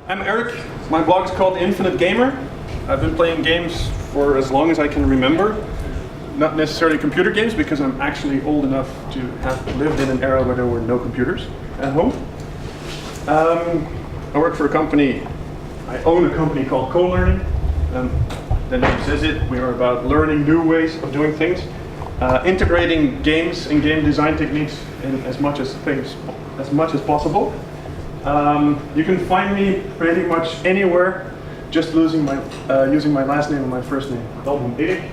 I'm Erik. My blog is called Infinite Gamer. I've been playing games for as long as I can remember. Not necessarily computer games, because I'm actually old enough to have lived in an era where there were no computers at home. I work for a company. I own a company called Co-Learning. The name says it. We are about learning new ways of doing things, integrating games and game design techniques in as much as possible. You can find me pretty much anywhere, just using my last name and my first name, Talboom, Erik.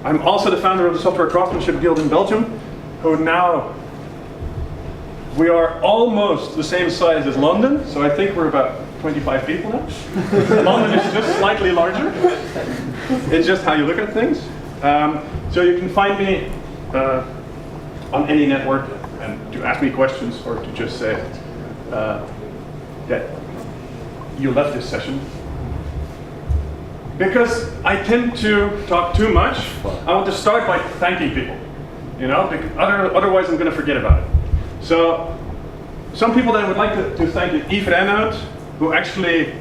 I'm also the founder of the Software Craftsmanship Guild in Belgium, who now, we are almost the same size as London, so I think we're about 25 people now. London is just slightly larger. It's just how you look at things. So you can find me on any network, and to ask me questions or to just say that you left this session. Because I tend to talk too much, I want to start by thanking people. You know, otherwise I'm going to forget about it. So, some people that I would like to thank is Erik, who actually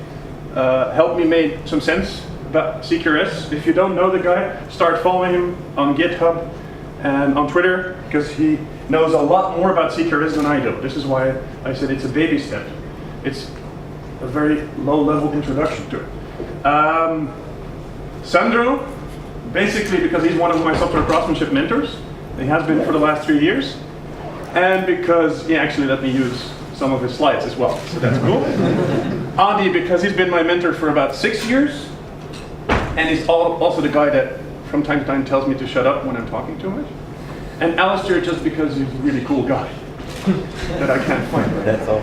helped me make some sense about CQRS. If you don't know the guy, start following him on GitHub and on Twitter, because he knows a lot more about CQRS than I do. This is why I said it's a baby step. It's a very low-level introduction to it. Sandro, basically because he's one of my software craftsmanship mentors. He has been for the last 3 years. And because he actually let me use some of his slides as well, so that's cool. Adi, because he's been my mentor for about 6 years. And he's also the guy that from time to time tells me to shut up when I'm talking too much. And Alistair, just because he's a really cool guy that I can't find right That's all.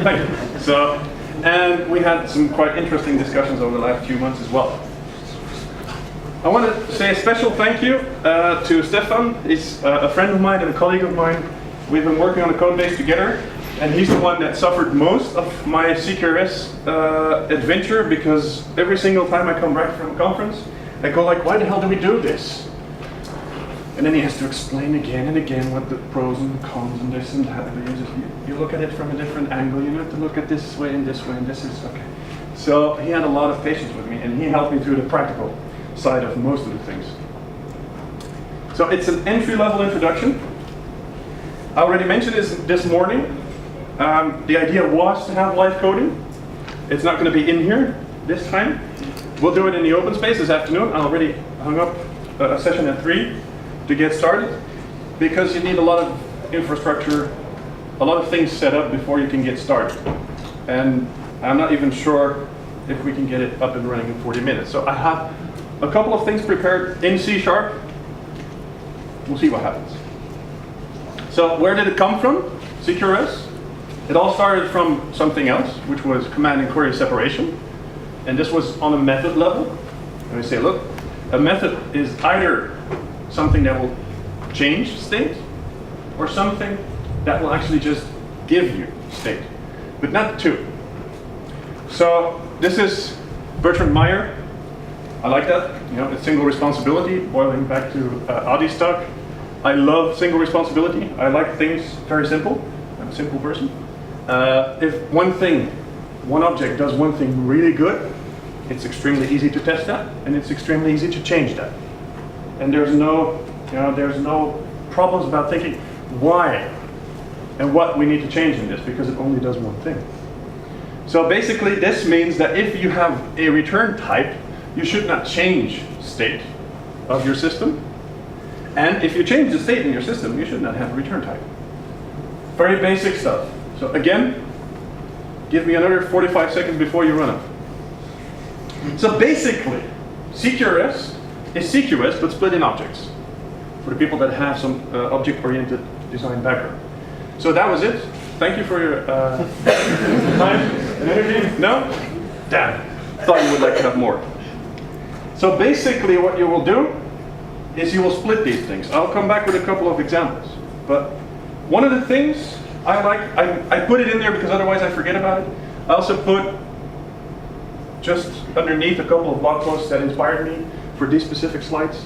Thank you. So, and we had some quite interesting discussions over the last few months as well. I want to say a special thank you to Stefan. He's a friend of mine and a colleague of mine. We've been working on the code base together, and he's the one that suffered most of my CQRS adventure, because every single time I come back from a conference, I go like, why the hell do we do this? And then he has to explain again and again what the pros and cons and this and that. You look at it from a different angle. You have to look at this way, and this is okay. So he had a lot of patience with me, and he helped me through the practical side of most of the things. So it's an entry-level introduction. I already mentioned this morning. The idea was to have live coding. It's not going to be in here this time. We'll do it in the open space this afternoon. I already hung up a session at 3 to get started, because you need a lot of infrastructure, a lot of things set up before you can get started. And I'm not even sure if we can get it up and running in 40 minutes. So I have a couple of things prepared in C#. We'll see what happens. So where did it come from, CQRS? It all started from something else, which was Command and Query Separation. And this was on a method level. And we say, look, a method is either something that will change state, or something that will actually just give you state, but not two. So this is Bertrand Meyer. I like that. You know, it's single responsibility, boiling back to Adi's talk. I love single responsibility. I like things very simple. I'm a simple person. If one object does one thing really good, it's extremely easy to test that, and it's extremely easy to change that. And there's no problems about thinking why and what we need to change in this, because it only does one thing. So basically, this means that if you have a return type, you should not change state of your system. And if you change the state in your system, you should not have a return type. Very basic stuff. So again, give me another 45 seconds before you run out. So basically, CQRS is CQS, but split in objects, for the people that have some object-oriented design background. So that was it. Thank you for your time and energy. No? Damn. Thought you would like to have more. So basically what you will do is you will split these things. I'll come back with a couple of examples. But one of the things I like, I put it in there because otherwise I forget about it. I also put just underneath a couple of blog posts that inspired me for these specific slides.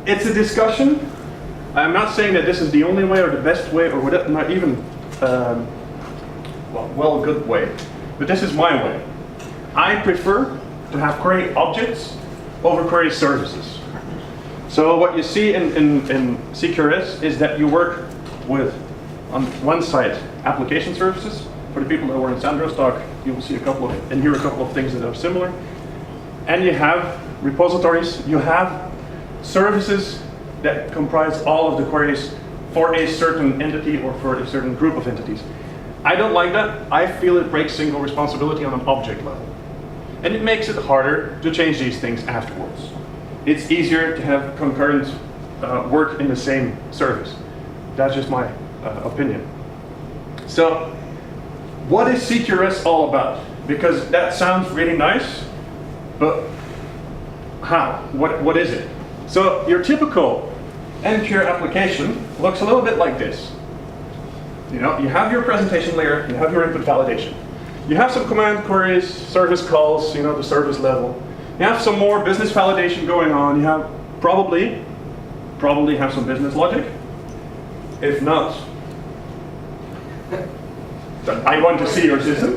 It's a discussion. I'm not saying that this is the only way or the best way or whatever, not even a good way. but this is my way. I prefer to have query objects over query services. So what you see in CQRS is that you work with, on one side, application services. For the people that were in Sandro's talk, you will see and hear a couple of things that are similar. And you have repositories, you have services that comprise all of the queries for a certain entity or for a certain group of entities. I don't like that. I feel it breaks single responsibility on an object level. And it makes it harder to change these things afterwards. It's easier to have concurrent work in the same service. That's just my opinion. So, what is CQRS all about? Because that sounds really nice, but how? What is it? So, your typical end-tier application looks a little bit like this. You know, you have your presentation layer, you have your input validation. You have some command queries, service calls, you know, the service level. You have some more business validation going on. You have probably have some business logic. If not, I want to see your system.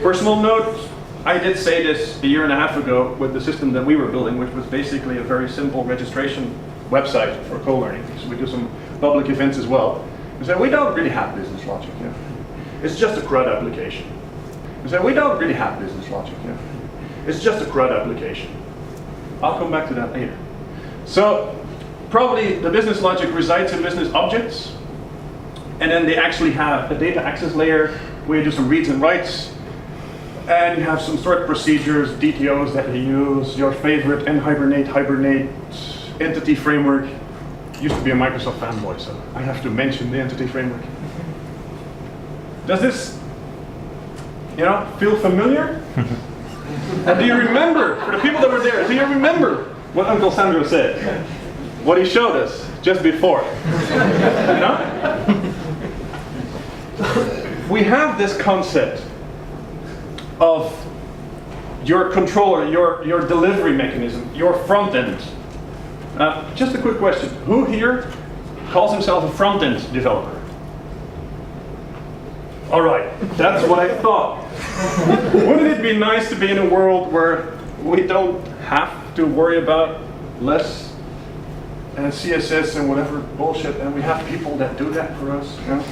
Personal note, I did say this a year and a half ago with the system that we were building, which was basically a very simple registration website for co-learning. So we do some public events as well. We said, we don't really have business logic. Yeah? It's just a CRUD application. We said, we don't really have business logic. Yeah? It's just a CRUD application. I'll come back to that later. So probably the business logic resides in business objects. And then they actually have a data access layer where you do some reads and writes. And you have some sort procedures, DTOs that you use, your favorite nhibernate, hibernate, entity framework. Used to be a Microsoft fanboy, so I have to mention the entity framework. Does this, you know, feel familiar? And do you remember, for the people that were there, do you remember what Uncle Sandro said? What he showed us just before? You know? We have this concept of your controller, your delivery mechanism, your front end. Just a quick question. Who here calls himself a front end developer? All right, that's what I thought. Wouldn't it be nice to be in a world where we don't have to worry about less and CSS and whatever bullshit, and we have people that do that for us? You know?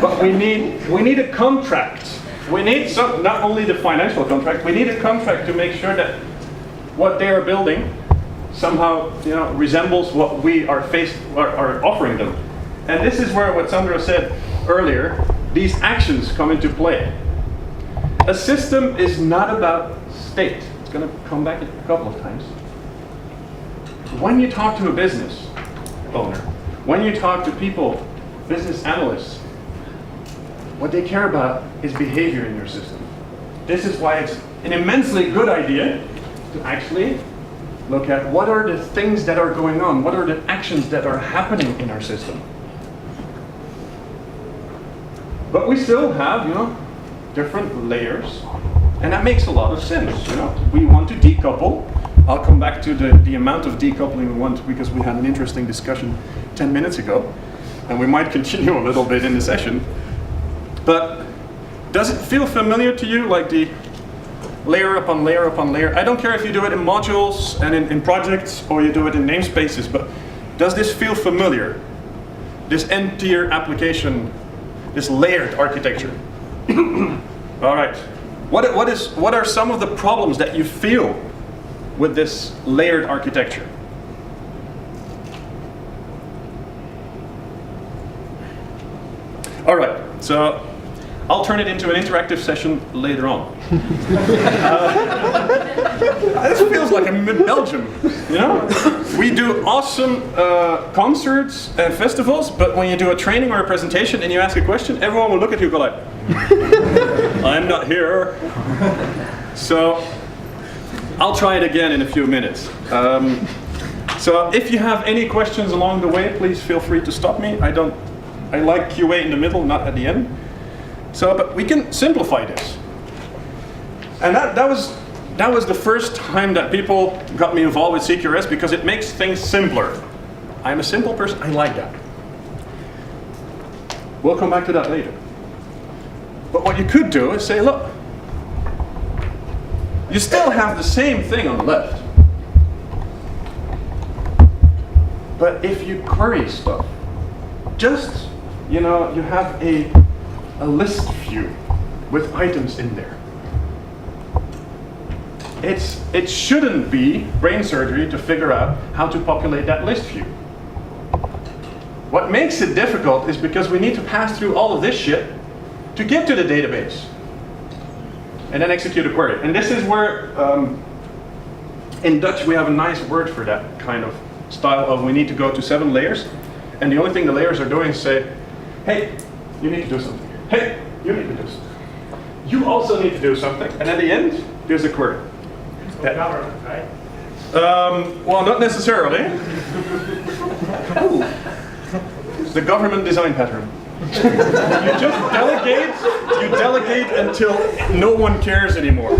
But we need a contract. We need some, not only the financial contract, we need a contract to make sure that what they are building somehow, you know, resembles what we are offering them. And this is where what Sandro said earlier, these actions come into play. A system is not about state. It's going to come back a couple of times. When you talk to a business owner, when you talk to people, business analysts, what they care about is behavior in your system. This is why it's an immensely good idea to actually look at what are the things that are going on, what are the actions that are happening in our system. But we still have, you know, different layers, and that makes a lot of sense. You know, we want to decouple. I'll come back to the amount of decoupling we want, because we had an interesting discussion 10 minutes ago, and we might continue a little bit in the session. But does it feel familiar to you, like the layer upon layer upon layer? I don't care if you do it in modules and in projects, or you do it in namespaces, but does this feel familiar? This end-tier application, this layered architecture. All right. What are some of the problems that you feel with this layered architecture? All right. So I'll turn it into an interactive session later on. This feels like I'm in Belgium, you know? We do awesome concerts and festivals, but when you do a training or a presentation and you ask a question, everyone will look at you and go like, I'm not here. So I'll try it again in a few minutes. So if you have any questions along the way, please feel free to stop me. I like QA in the middle, not at the end. So, but we can simplify this. And that was the first time that people got me involved with CQRS, because it makes things simpler. I'm a simple person, I like that. We'll come back to that later. But what you could do is say, look, you still have the same thing on the left. But if you query stuff, just, you have a list view with items in there. It shouldn't be brain surgery to figure out how to populate that list view. What makes it difficult is because we need to pass through all of this shit to get to the database and then execute a query. And this is where, in Dutch, we have a nice word for that kind of style of we need to go to 7 layers. And the only thing the layers are doing is say, hey, you need to do something. Hey, you need to do something. You also need to do something. And at the end, there's a query. So government, right? Well, not necessarily. It's the government design pattern. You just delegate until no one cares anymore.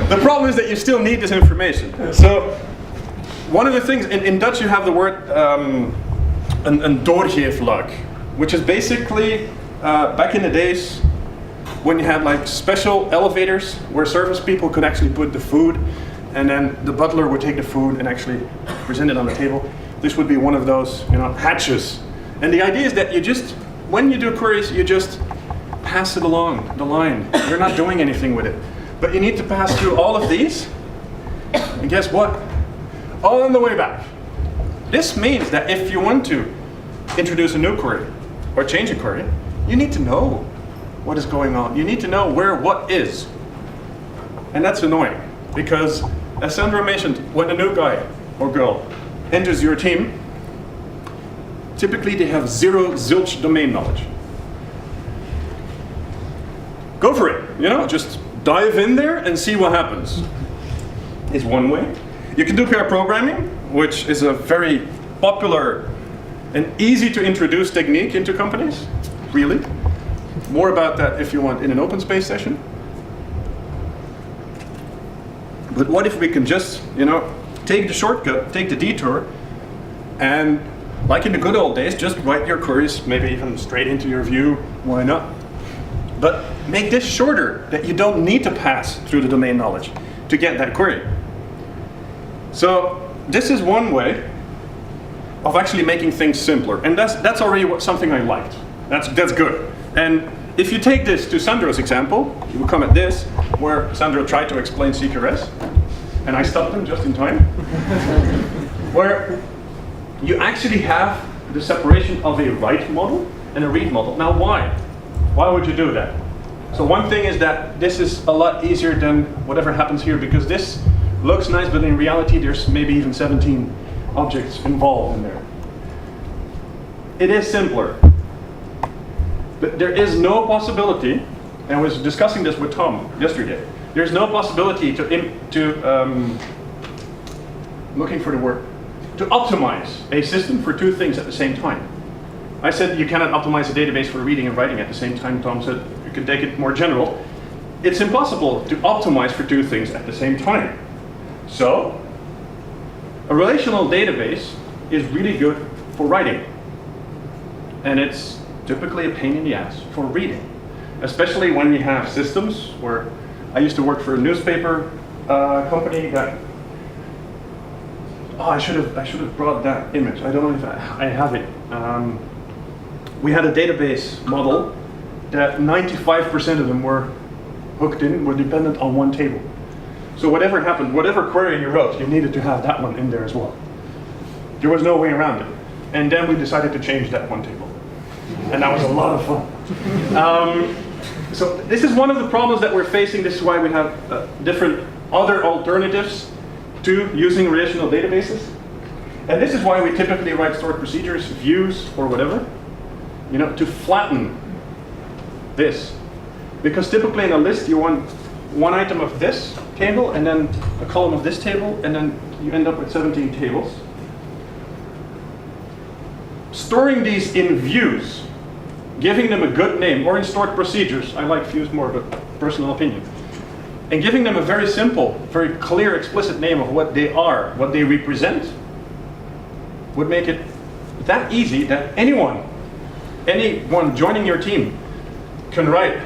The problem is that you still need this information. So one of the things, in Dutch you have the word een doorgeefluik, which is basically, back in the days, when you had like special elevators where service people could actually put the food, and then the butler would take the food and actually present it on the table. This would be one of those, hatches. And the idea is that you just, when you do queries, you just pass it along the line. You're not doing anything with it. But you need to pass through all of these, and guess what? All on the way back. This means that if you want to introduce a new query or change a query, you need to know what is going on. You need to know where what is. And that's annoying because, as Sandra mentioned, when a new guy or girl enters your team, typically they have zilch domain knowledge. Go for it, just dive in there and see what happens. Is one way. You can do pair programming, which is a very popular and easy to introduce technique into companies, really. More about that if you want in an open space session. But what if we can just, take the shortcut, take the detour, and like in the good old days, just write your queries, maybe even straight into your view, why not? But make this shorter, that you don't need to pass through the domain knowledge to get that query. So this is one way of actually making things simpler, and that's already something I liked. That's good. And if you take this to Sandro's example, you will come at this, where Sandro tried to explain CQRS, and I stopped him just in time, where you actually have the separation of a write model and a read model. Now why? Why would you do that? So one thing is that this is a lot easier than whatever happens here, because this looks nice, but in reality there's maybe even 17 objects involved in there. It is simpler. But there is no possibility, and I was discussing this with Tom yesterday, there's no possibility looking for the word, to optimize a system for two things at the same time. I said you cannot optimize a database for reading and writing at the same time. Tom said you could take it more general. It's impossible to optimize for two things at the same time. So, a relational database is really good for writing. And it's typically a pain in the ass for reading. Especially when you have systems where I used to work for a newspaper company that, I should have brought that image. I don't know if I have it. We had a database model that 95% of them were hooked in, were dependent on one table. So whatever happened, whatever query you wrote, you needed to have that one in there as well. There was no way around it. And then we decided to change that one table. And that was a lot of fun. So this is one of the problems that we're facing. This is why we have different other alternatives to using relational databases. And this is why we typically write stored procedures, views, or whatever, to flatten this. Because typically in a list you want one item of this table and then a column of this table, and then you end up with 17 tables. Storing these in views, giving them a good name, or in stored procedures, I like views more, but personal opinion, and giving them a very simple, very clear, explicit name of what they are, what they represent, would make it that easy that anyone joining your team can write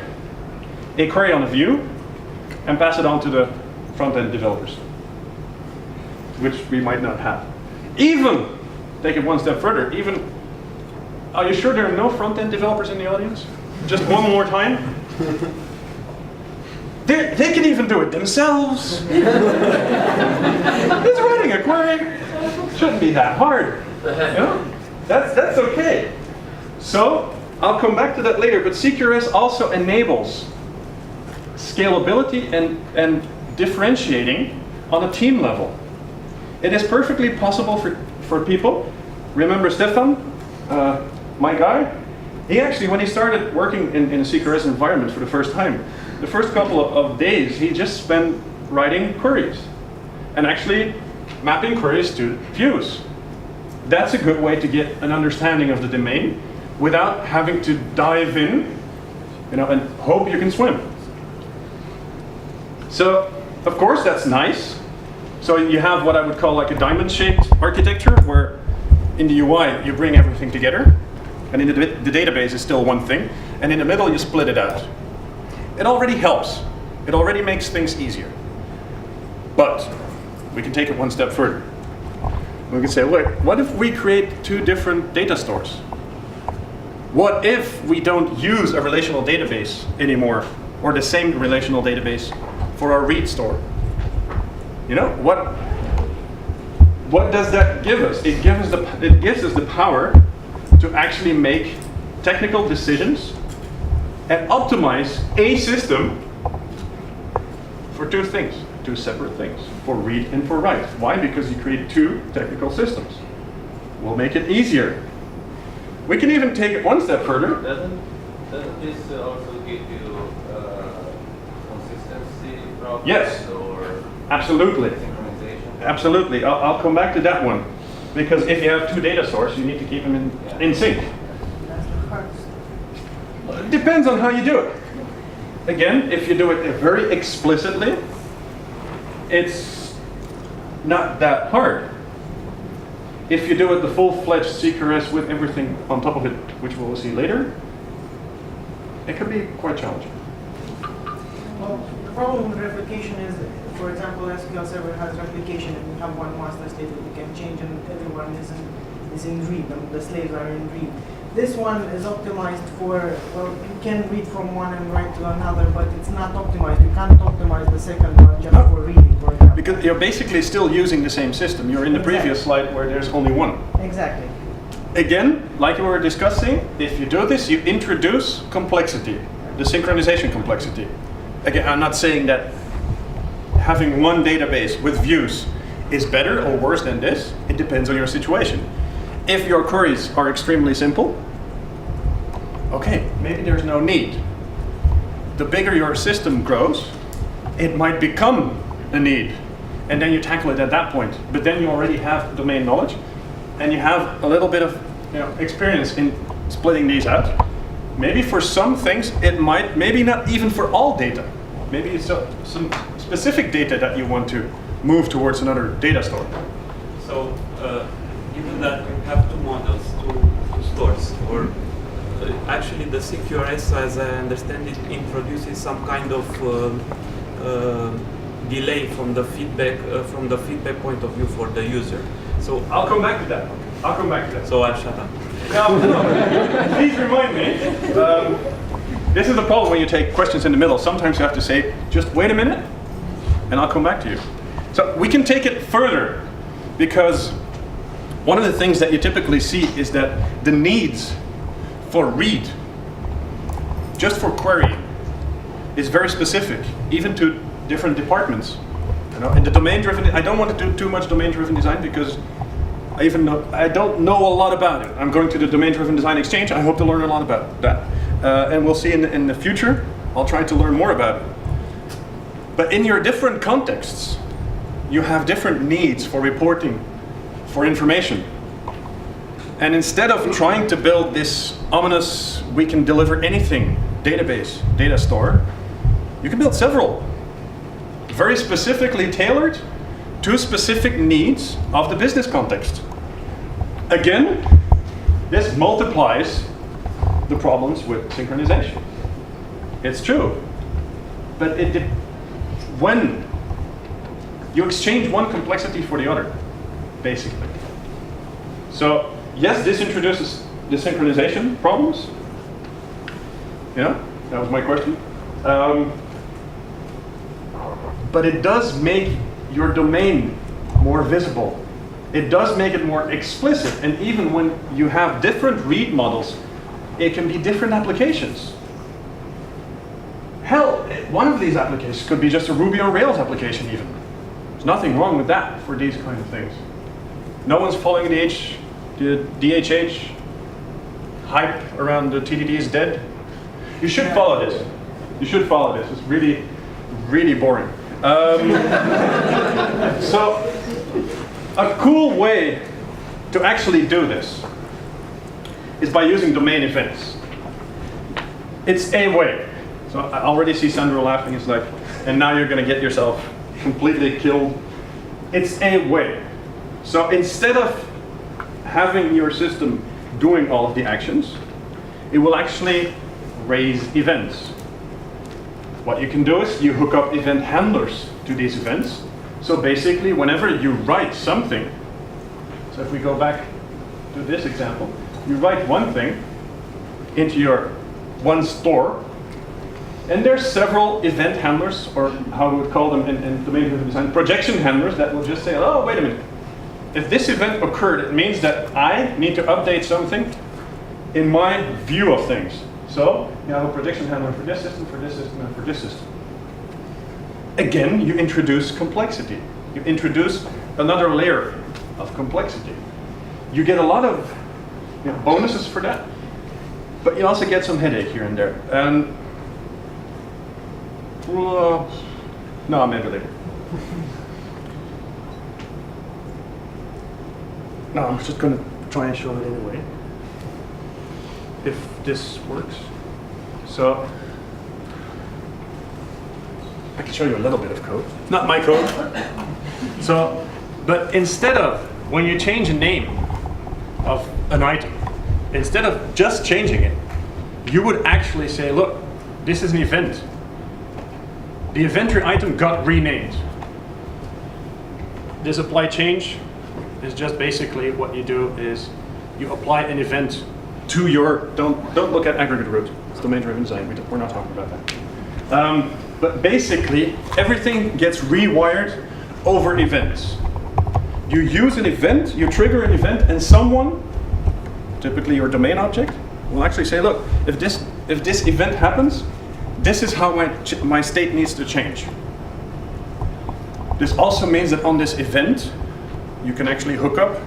a query on a view and pass it on to the front-end developers, which we might not have. Even, take it one step further, even, are you sure there are no front-end developers in the audience? Just one more time. They can even do it themselves. It's writing a query. Shouldn't be that hard. You know? That's okay. So, I'll come back to that later, but CQRS also enables scalability and differentiating on a team level. It is perfectly possible for people. Remember Stefan, my guy? He actually, when he started working in a CQRS environment for the first time, the first couple of days, he just spent writing queries and actually mapping queries to views. That's a good way to get an understanding of the domain without having to dive in, you know, and hope you can swim. So, of course, that's nice. So you have what I would call like a diamond-shaped architecture, where in the UI you bring everything together, and in the database is still one thing, and in the middle you split it out. It already helps. It already makes things easier. But we can take it one step further. We can say, look, what if we create two different data stores? What if we don't use a relational database anymore, or the same relational database for our read store? You know, what does that give us? It gives us the power to actually make technical decisions and optimize a system for two things, two separate things, for read and for write. Why? Because you create two technical systems. We'll make it easier. We can even take it one step further. Doesn't this also give you consistency problems? Yes, or absolutely. synchronization? Absolutely. I'll come back to that one. Because if you have two data sources, you need to keep them in sync. It depends on how you do it. Again, if you do it very explicitly, it's not that hard. If you do it the full-fledged CQRS with everything on top of it, which we'll see later, it can be quite challenging. Well, the problem with replication is, for example, SQL Server has replication, and you have one master state that you can change, and everyone is in read, and the slaves are in read. This one is optimized for, well, you can read from one and write to another, but it's not optimized. You can't optimize the second one just for reading, for example. Because you're basically still using the same system. You're in the previous slide where there's only one. Exactly. Again, like we were discussing, if you do this, you introduce complexity, the synchronization complexity. Again, I'm not saying that having one database with views is better or worse than this. It depends on your situation. If your queries are extremely simple, okay, maybe there's no need. The bigger your system grows, it might become a need. And then you tackle it at that point. But then you already have domain knowledge, and you have a little bit of experience in splitting these out. Maybe for some things, it might, maybe not even for all data. Maybe it's some specific data that you want to move towards another data store. So, given that you have two models, two stores, or actually the CQRS, as I understand it, introduces some kind of delay from the feedback point of view for the user. So I'll come back to that. I'll come back to that. So I'll shut up. No. Please remind me. This is the problem when you take questions in the middle. Sometimes you have to say, just wait a minute, and I'll come back to you. So we can take it further, because one of the things that you typically see is that the needs for read, just for querying, is very specific, even to different departments. In the domain-driven, I don't want to do too much domain-driven design because I don't know a lot about it. I'm going to the domain-driven design exchange. I hope to learn a lot about that, and we'll see in the future. I'll try to learn more about it. But in your different contexts, you have different needs for reporting, for information. And instead of trying to build this ominous, we can deliver anything database, data store, you can build several, very specifically tailored to specific needs of the business context. Again, this multiplies the problems with synchronization. It's true. But when you exchange one complexity for the other, basically. So yes, this introduces the synchronization problems. Yeah, that was my question. But it does make your domain more visible. It does make it more explicit. And even when you have different read models, it can be different applications. Hell, one of these applications could be just a Ruby on Rails application even. There's nothing wrong with that for these kind of things. No one's following the DHH hype around the TDD is dead. You should follow this. You should follow this. It's really, really boring. So, a cool way to actually do this is by using domain events. It's a way. So I already see Sandro laughing. It's like, and now you're going to get yourself completely killed. It's a way. So instead of having your system doing all of the actions, it will actually raise events. What you can do is you hook up event handlers to these events. So basically, whenever you write something, so if we go back to this example, you write one thing into your one store, and there's several event handlers, or how we would call them in domain-driven design, projection handlers that will just say, oh, wait a minute. If this event occurred, it means that I need to update something in my view of things. So you have a projection handler for this system, and for this system. Again, you introduce complexity. You introduce another layer of complexity. You get a lot of bonuses for that, but you also get some headache here and there. And no, maybe later. No, I'm just going to try and show it anyway, if this works. So I can show you a little bit of code. Not my code. So, but instead of, when you change a name of an item, instead of just changing it, you would actually say, look, this is an event. The inventory item got renamed. This apply change is just basically what you do is you apply an event to your, don't look at aggregate root. It's domain-driven design. We're not talking about that. But basically, everything gets rewired over events. You use an event, you trigger an event, and someone, typically your domain object, will actually say, look, if this event happens, this is how my state needs to change. This also means that on this event, you can actually hook up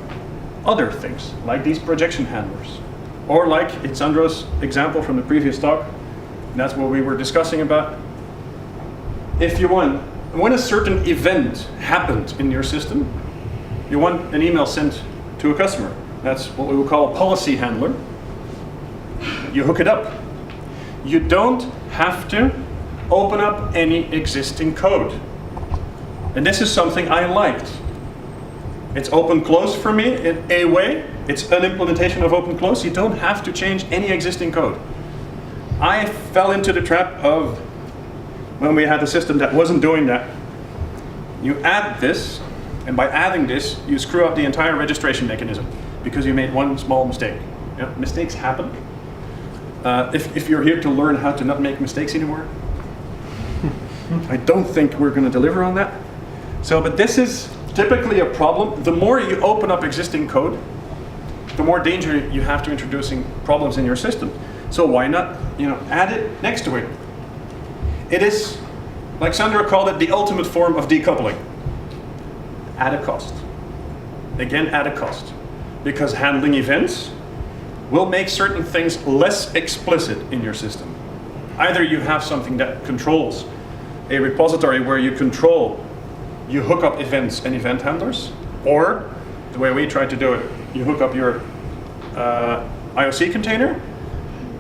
other things, like these projection handlers. Or like in Sandro's example from the previous talk, that's what we were discussing about. If you want, when a certain event happened in your system, you want an email sent to a customer. That's what we would call a policy handler. You hook it up. You don't have to open up any existing code. And this is something I liked. It's open-close for me in a way. It's an implementation of open-close. You don't have to change any existing code. I fell into the trap of when we had a system that wasn't doing that. You add this, and by adding this, you screw up the entire registration mechanism because you made one small mistake. Yeah, mistakes happen. If you're here to learn how to not make mistakes anymore, I don't think we're going to deliver on that. So, but this is typically a problem. The more you open up existing code, the more danger you have to introducing problems in your system. So why not, add it next to it? It is, like Sandra called it, the ultimate form of decoupling. At a cost. Again, at a cost. Because handling events will make certain things less explicit in your system. Either you have something that controls a repository where you hook up events and event handlers, or the way we try to do it, you hook up your IOC container.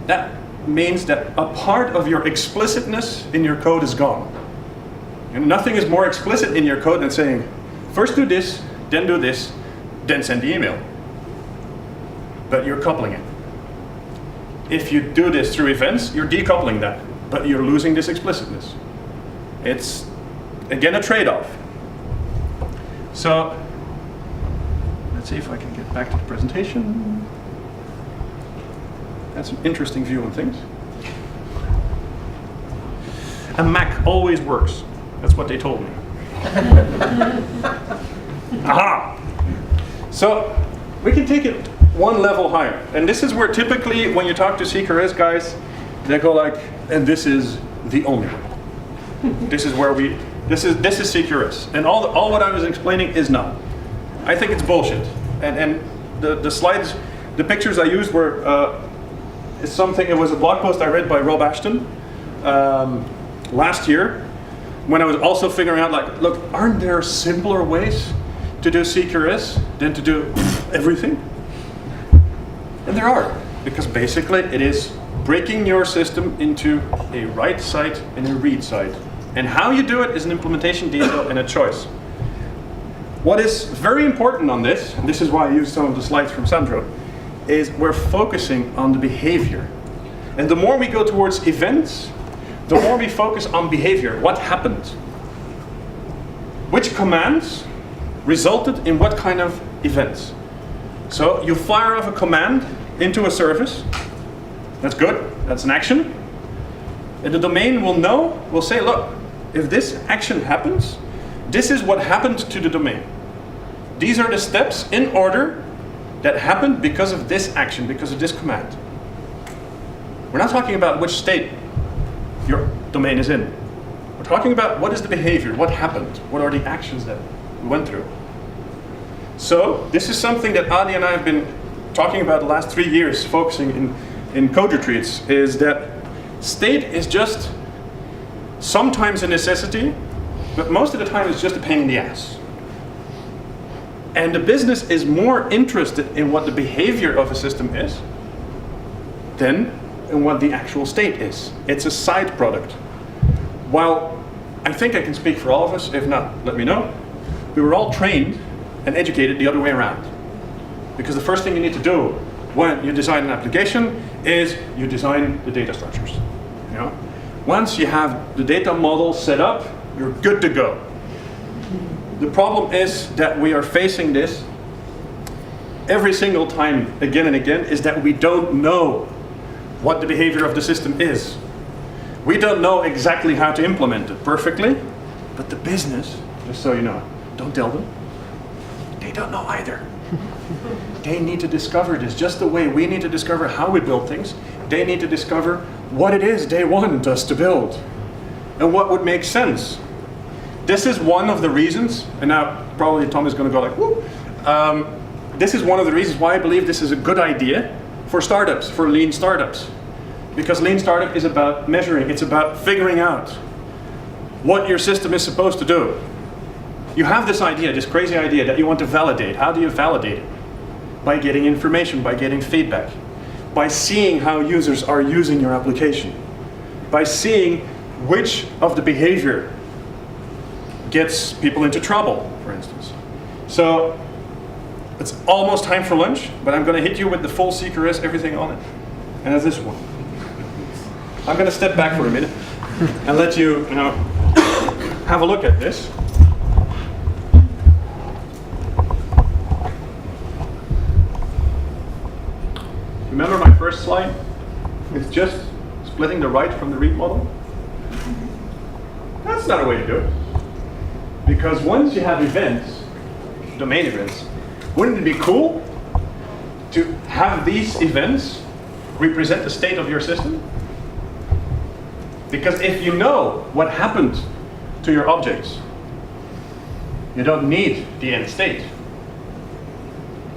That means that a part of your explicitness in your code is gone. And nothing is more explicit in your code than saying, first do this, then send the email. But you're coupling it. If you do this through events, you're decoupling that. but you're losing this explicitness. It's, again, a trade-off. So, let's see if I can get back to the presentation. That's an interesting view on things. A Mac always works. That's what they told me. Aha! So, we can take it one level higher. And this is where typically, when you talk to CQRS guys, they go like, and this is the only way. This is where this is CQRS. And all what I was explaining is not. I think it's bullshit. And the slides, the pictures I used were, it was a blog post I read by Rob Ashton last year, when I was also figuring out, like, look, aren't there simpler ways to do CQRS than to do everything? And there are, because basically it is breaking your system into a write site and a read site. And how you do it is an implementation detail and a choice. What is very important on this, and this is why I used some of the slides from Sandro, is we're focusing on the behavior. And the more we go towards events, the more we focus on behavior. What happened? Which commands resulted in what kind of events? So you fire off a command into a service. That's good. That's an action. And the domain will say, look, if this action happens, this is what happened to the domain. These are the steps in order that happened because of this action, because of this command. We're not talking about which state your domain is in. We're talking about what is the behavior, what happened, what are the actions that we went through. So this is something that Adi and I have been talking about the last 3 years, focusing in code retreats, is that state is just sometimes a necessity, but most of the time it's just a pain in the ass. And the business is more interested in what the behavior of a system is than in what the actual state is. It's a side product. While I think I can speak for all of us, if not, let me know, we were all trained and educated the other way around. Because the first thing you need to do when you design an application is you design the data structures. You know? Once you have the data model set up, you're good to go. The problem is that we are facing this every single time, again and again, is that we don't know what the behavior of the system is. We don't know exactly how to implement it perfectly, but the business, just so you know, don't tell them, they don't know either. They need to discover this, just the way we need to discover how we build things. They need to discover what it is they want us to build and what would make sense. This is one of the reasons, and now probably Tom is going to go like, whoop. This is one of the reasons why I believe this is a good idea for startups, for lean startups. Because lean startup is about measuring, it's about figuring out what your system is supposed to do. You have this idea, this crazy idea that you want to validate. How do you validate it? By getting information, by getting feedback, by seeing how users are using your application, by seeing which of the behavior gets people into trouble, for instance. So it's almost time for lunch, but I'm going to hit you with the full CQRS, everything on it. And that's this one. I'm going to step back for a minute and let you, have a look at this. Remember my first slide? It's just splitting the write from the read model. That's not a way to do it. Because once you have events, domain events, wouldn't it be cool to have these events represent the state of your system? Because if you know what happened to your objects, you don't need the end state.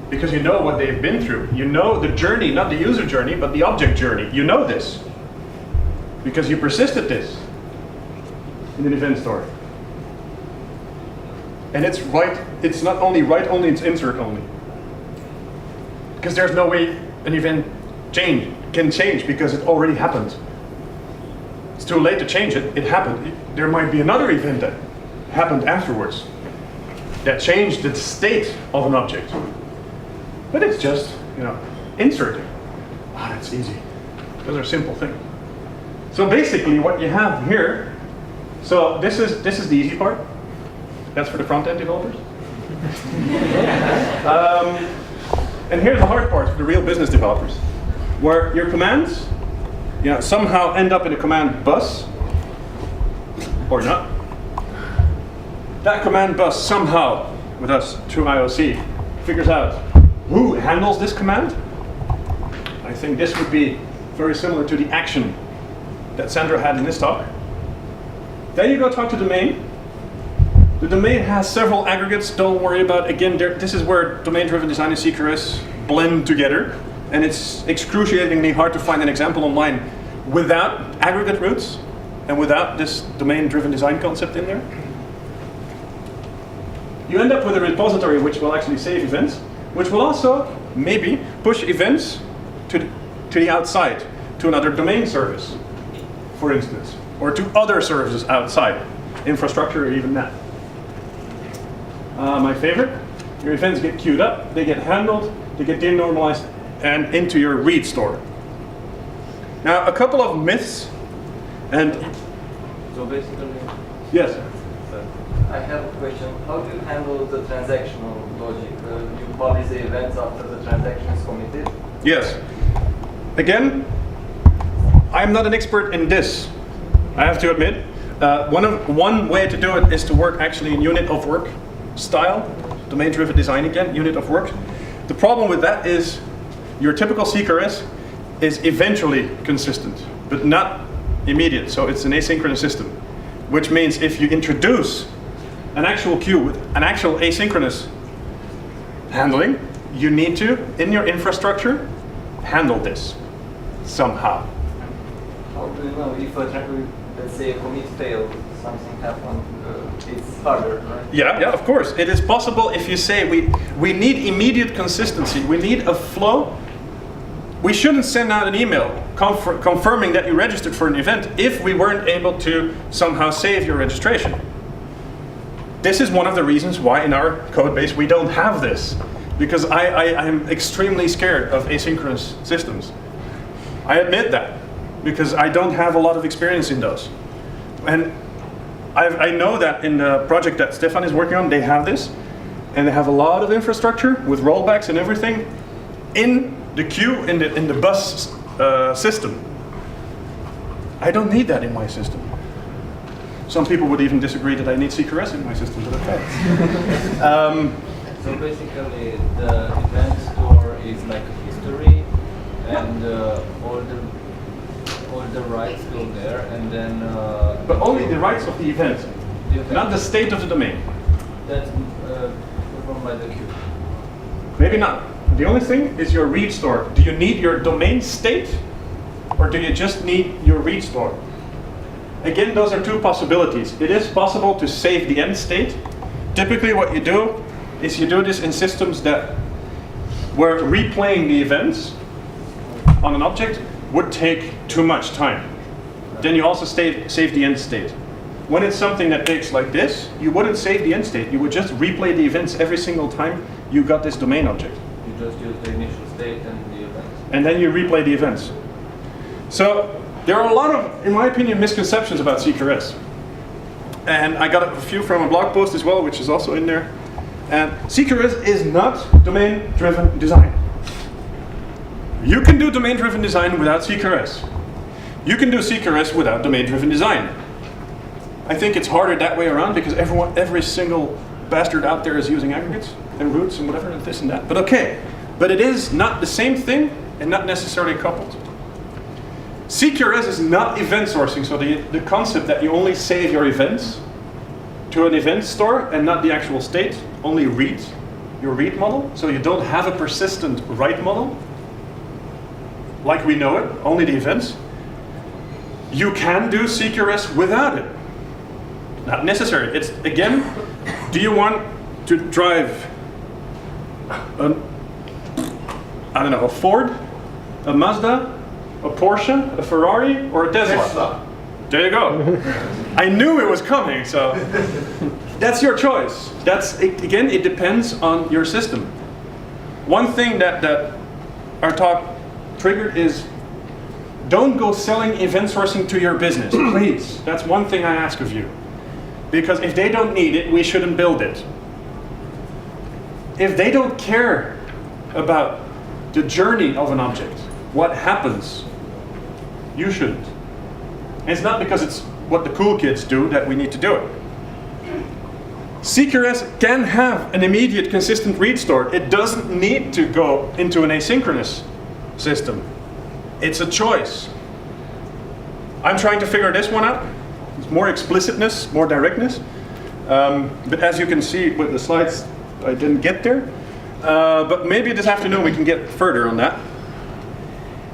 Because you know what they've been through. You know the journey, not the user journey, but the object journey. You know this. Because you persisted this in an event store. And it's write, it's not only write only, it's insert only. Because there's no way an event can change because it already happened. It's too late to change it, it happened. There might be another event that happened afterwards that changed the state of an object. But it's just, inserting. Ah, that's easy. Those are simple things. So basically what you have here, so this is the easy part. That's for the front-end developers. And here's the hard part for the real business developers, where your commands somehow end up in a command bus, or not. That command bus somehow, with us through IOC, figures out who handles this command. I think this would be very similar to the action that Sandra had in this talk. Then you go talk to domain. The domain has several aggregates. Don't worry about, again, this is where domain-driven design and CQRS blend together. And it's excruciatingly hard to find an example online without aggregate roots and without this domain-driven design concept in there. You end up with a repository which will actually save events, which will also maybe push events to the outside, to another domain service, for instance, or to other services outside, infrastructure or even that. My favorite, your events get queued up, they get handled, they get denormalized, and into your read store. Now, a couple of myths, and So basically, yes. I have a question. How do you handle the transactional logic? You publish the events after the transaction is committed? Yes. Again, I'm not an expert in this, I have to admit. One way to do it is to work actually in unit of work style, domain-driven design again, unit of work. The problem with that is your typical CQRS is eventually consistent, but not immediate. So it's an asynchronous system, which means if you introduce an actual queue with an actual asynchronous handling, you need to, in your infrastructure, handle this somehow. How do you know if let's say a commit failed, something happened, it's harder, right? Yeah, of course. It is possible if you say we need immediate consistency, we need a flow. We shouldn't send out an email confirming that you registered for an event if we weren't able to somehow save your registration. This is one of the reasons why in our code base we don't have this, because I'm extremely scared of asynchronous systems. I admit that, because I don't have a lot of experience in those. And I know that in the project that Stefan is working on, they have this, and they have a lot of infrastructure with rollbacks and everything in the queue, in the bus system. I don't need that in my system. Some people would even disagree that I need CQRS in my system, but okay. So basically, the event store is like a history, and all the rights go there, and then. But only the rights of the event, not the state of the domain. That's performed by the queue. Maybe not. The only thing is your read store. Do you need your domain state, or do you just need your read store? Again, those are two possibilities. It is possible to save the end state. Typically what you do is you do this in systems that where replaying the events on an object would take too much time. Then you also save the end state. When it's something that takes like this, you wouldn't save the end state. You would just replay the events every single time you got this domain object. You just use the initial state and the events. And then you replay the events. So there are a lot of, in my opinion, misconceptions about CQRS. And I got a few from a blog post as well, which is also in there. And CQRS is not domain-driven design. You can do domain-driven design without CQRS. You can do CQRS without domain-driven design. I think it's harder that way around because every single bastard out there is using aggregates and roots and whatever, and this and that. But okay. But it is not the same thing and not necessarily coupled. CQRS is not event sourcing, so the concept that you only save your events to an event store and not the actual state, only read your read model, so you don't have a persistent write model, like we know it, only the events. You can do CQRS without it. Not necessary. It's, again, do you want to drive a Ford, a Mazda, a Porsche, a Ferrari, or a Tesla? There you go. I knew it was coming, so that's your choice. Again, it depends on your system. One thing that our talk triggered is don't go selling event sourcing to your business, please. That's one thing I ask of you. Because if they don't need it, we shouldn't build it. If they don't care about the journey of an object, what happens, you shouldn't. And it's not because it's what the cool kids do that we need to do it. CQRS can have an immediate consistent read store. It doesn't need to go into an asynchronous system. It's a choice. I'm trying to figure this one out. It's more explicitness, more directness. But as you can see with the slides, I didn't get there. But maybe this afternoon we can get further on that.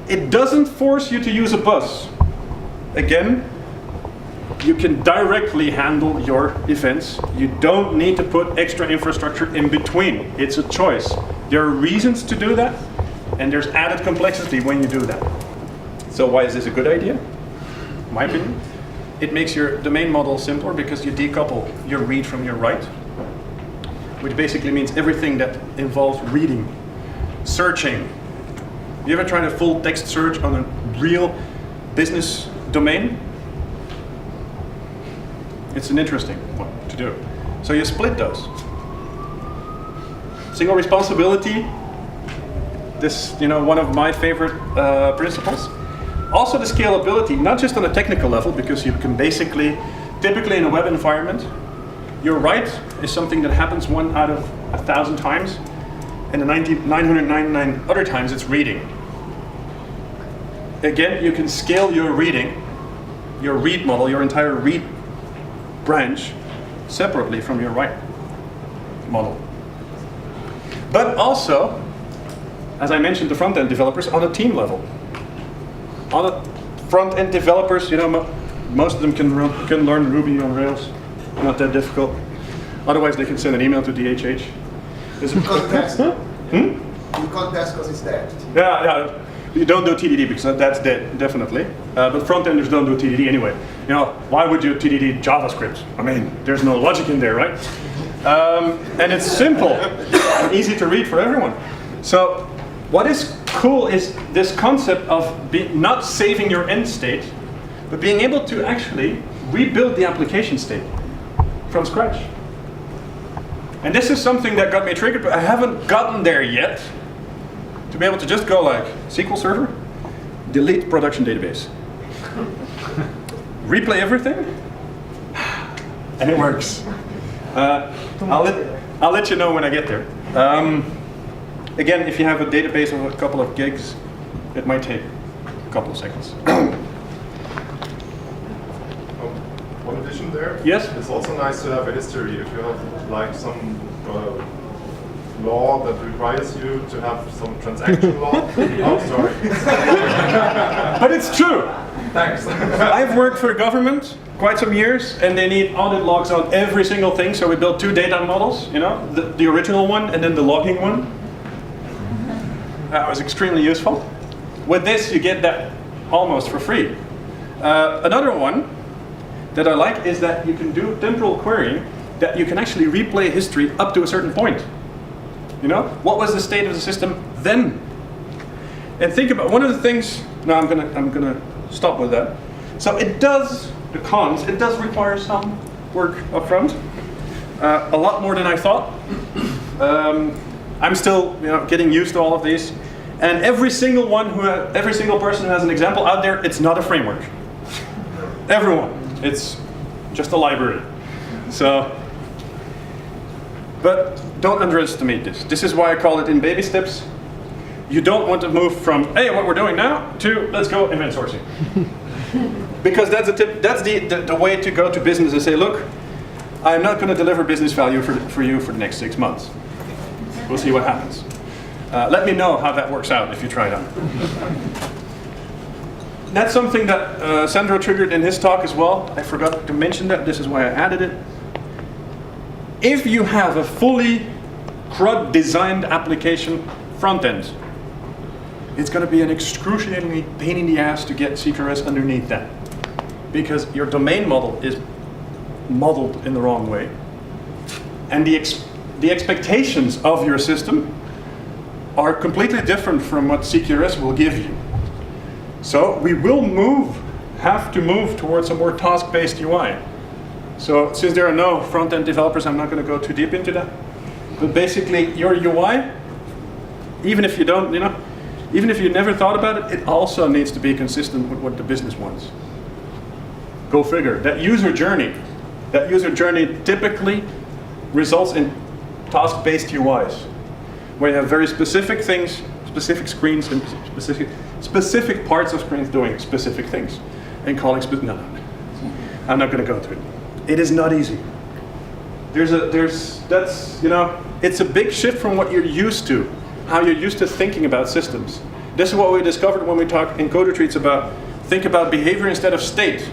It doesn't force you to use a bus. Again, you can directly handle your events. You don't need to put extra infrastructure in between. It's a choice. There are reasons to do that, and there's added complexity when you do that. So why is this a good idea? In my opinion, it makes your domain model simpler because you decouple your read from your write, which basically means everything that involves reading, searching. You ever tried a full text search on a real business domain? It's an interesting one to do. So you split those. Single responsibility, this, one of my favorite principles. Also the scalability, not just on a technical level, because you can basically, typically in a web environment, your write is something that happens 1 out of 1,000 times, and the 999 other times it's reading. Again, you can scale your reading, your read model, your entire read branch separately from your write model. But also, as I mentioned, the front-end developers on a team level. On a front-end developers, most of them can learn Ruby on Rails. Not that difficult. Otherwise, they can send an email to DHH. You can't test. You can't test because it's dead. Yeah. You don't do TDD because that's dead, definitely. But front-enders don't do TDD anyway. Why would you TDD JavaScript? I mean, there's no logic in there, right? And it's simple and easy to read for everyone. So what is cool is this concept of not saving your end state, but being able to actually rebuild the application state from scratch. And this is something that got me triggered, but I haven't gotten there yet. To be able to just go like SQL Server, delete production database, replay everything, and it works. I'll let you know when I get there. Again, if you have a database of a couple of gigs, it might take a couple of seconds. One addition there. Yes? It's also nice to have a history. If you have like some law that requires you to have some transaction law. Oh, sorry. But it's true. Thanks. I've worked for government quite some years, and they need audit logs on every single thing. So we built 2 data models. The original one and then the logging one. That was extremely useful. With this, you get that almost for free. Another one that I like is that you can do temporal querying, that you can actually replay history up to a certain point. What was the state of the system then? And think about one of the things. No, I'm gonna stop with that. So it does require some work up front, a lot more than I thought. I'm still getting used to all of these, and every single person who has an example out there, it's not a framework. Everyone, it's just a library. So. But don't underestimate this. This is why I call it in baby steps. You don't want to move from, hey, what we're doing now, to let's go event sourcing. Because that's the way to go to business and say, look, I'm not going to deliver business value for you for the next 6 months. We'll see what happens. Let me know how that works out if you try it out. That's something that Sandro triggered in his talk as well. I forgot to mention that. This is why I added it. If you have a fully CRUD designed application front end, it's going to be an excruciatingly pain in the ass to get CQRS underneath that, because your domain model is modeled in the wrong way, and the expectations of your system are completely different from what CQRS will give you. So we will have to move towards a more task-based UI. So since there are no front-end developers, I'm not going to go too deep into that. But basically, your UI, even if you don't, even if you never thought about it, it also needs to be consistent with what the business wants. Go figure. That user journey typically results in task-based UIs, where you have very specific things, specific screens, and specific parts of screens doing specific things, and calling no, I'm not going to go through it. It is not easy. It's a big shift from what you're used to, how you're used to thinking about systems. This is what we discovered when we talked in code retreats about think about behavior instead of state.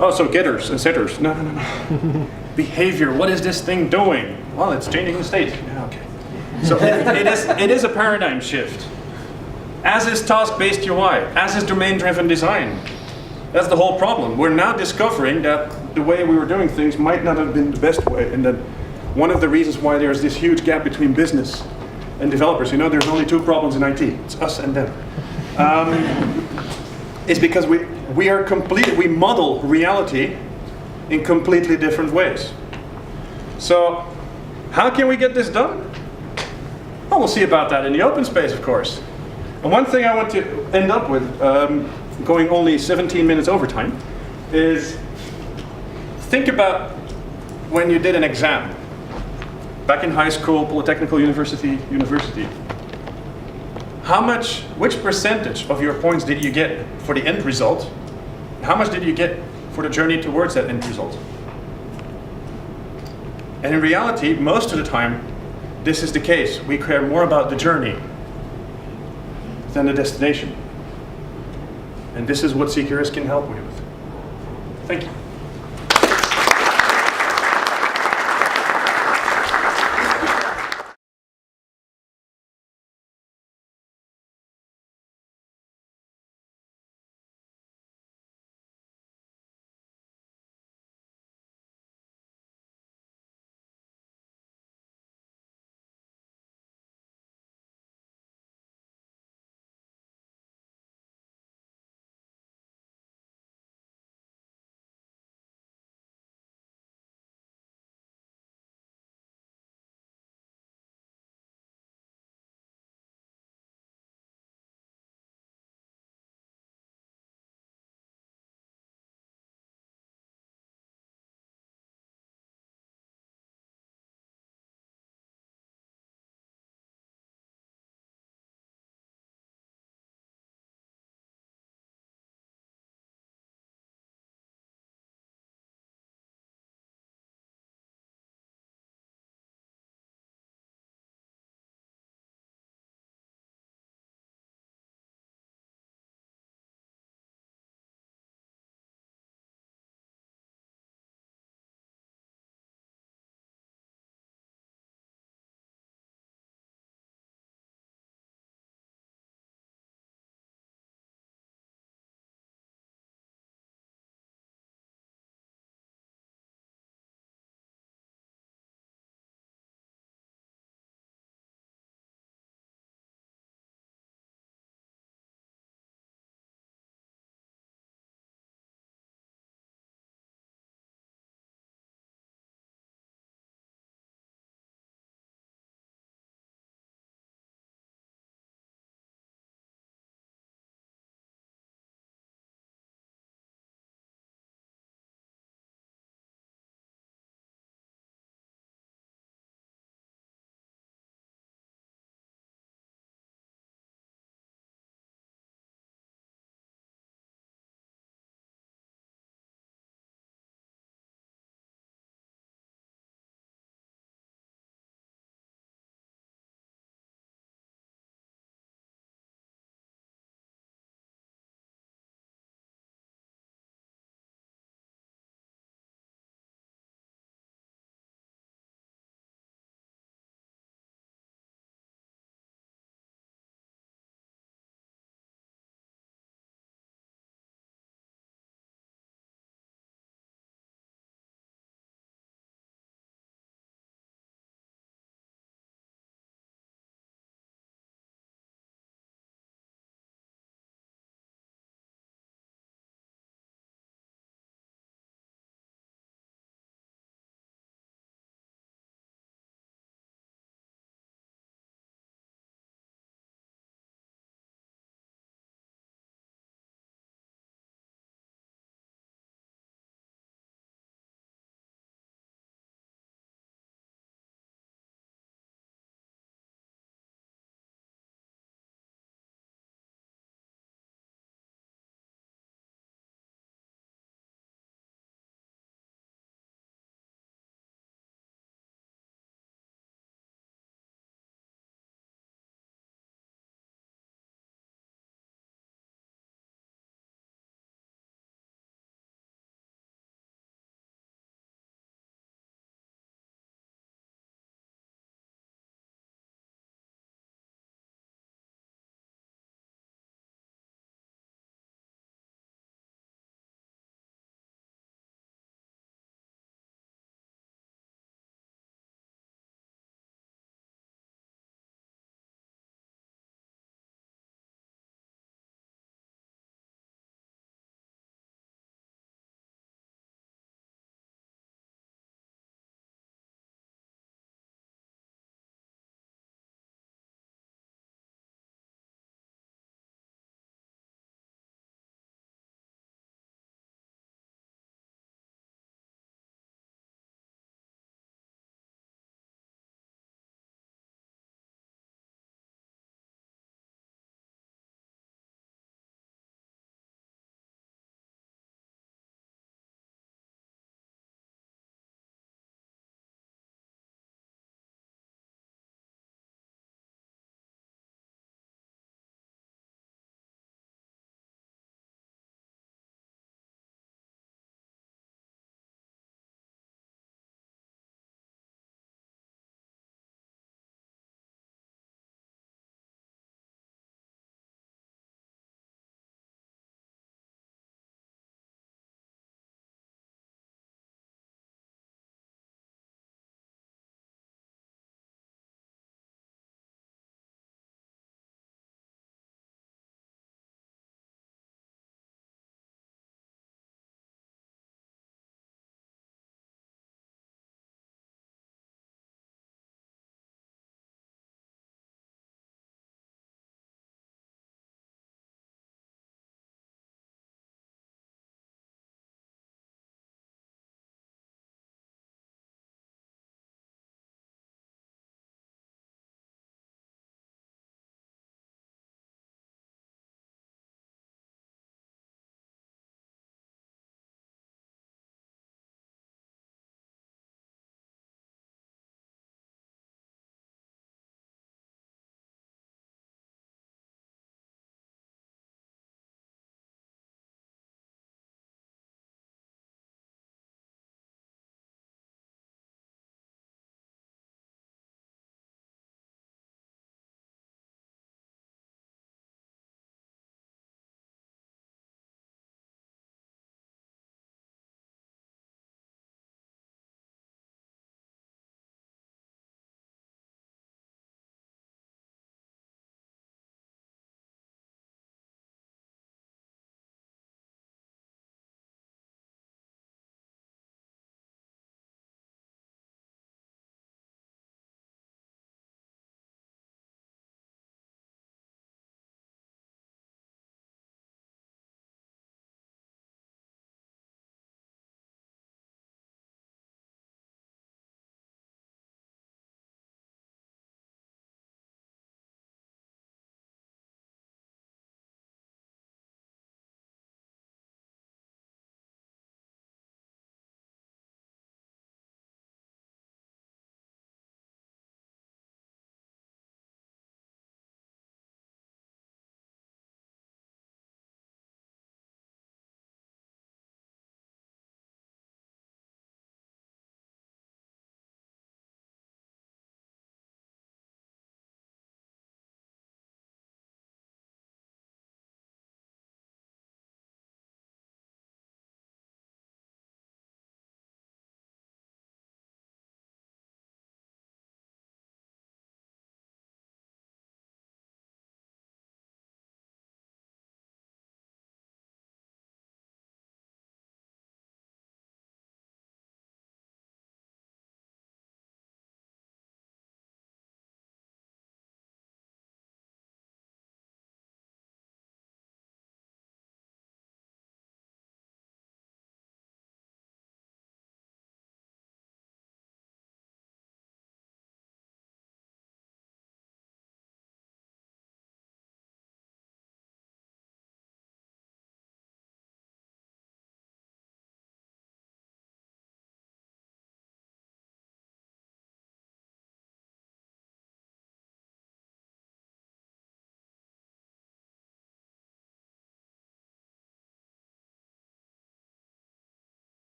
Oh, so getters and setters. No. Behavior, what is this thing doing? Well, it's changing the state. Yeah, okay. So it is a paradigm shift. As is task-based UI, as is domain-driven design. That's the whole problem. We're now discovering that the way we were doing things might not have been the best way, and that one of the reasons why there's this huge gap between business and developers, there's only two problems in IT. It's us and them. It's because we model reality in completely different ways. So how can we get this done? Well, we'll see about that in the open space, of course. And one thing I want to end up with, going only 17 minutes overtime, is think about when you did an exam. Back in high school, Polytechnical University. Which percentage of your points did you get for the end result? How much did you get for the journey towards that end result? And in reality, most of the time, this is the case. We care more about the journey than the destination. And this is what CQRS can help you with. Thank you.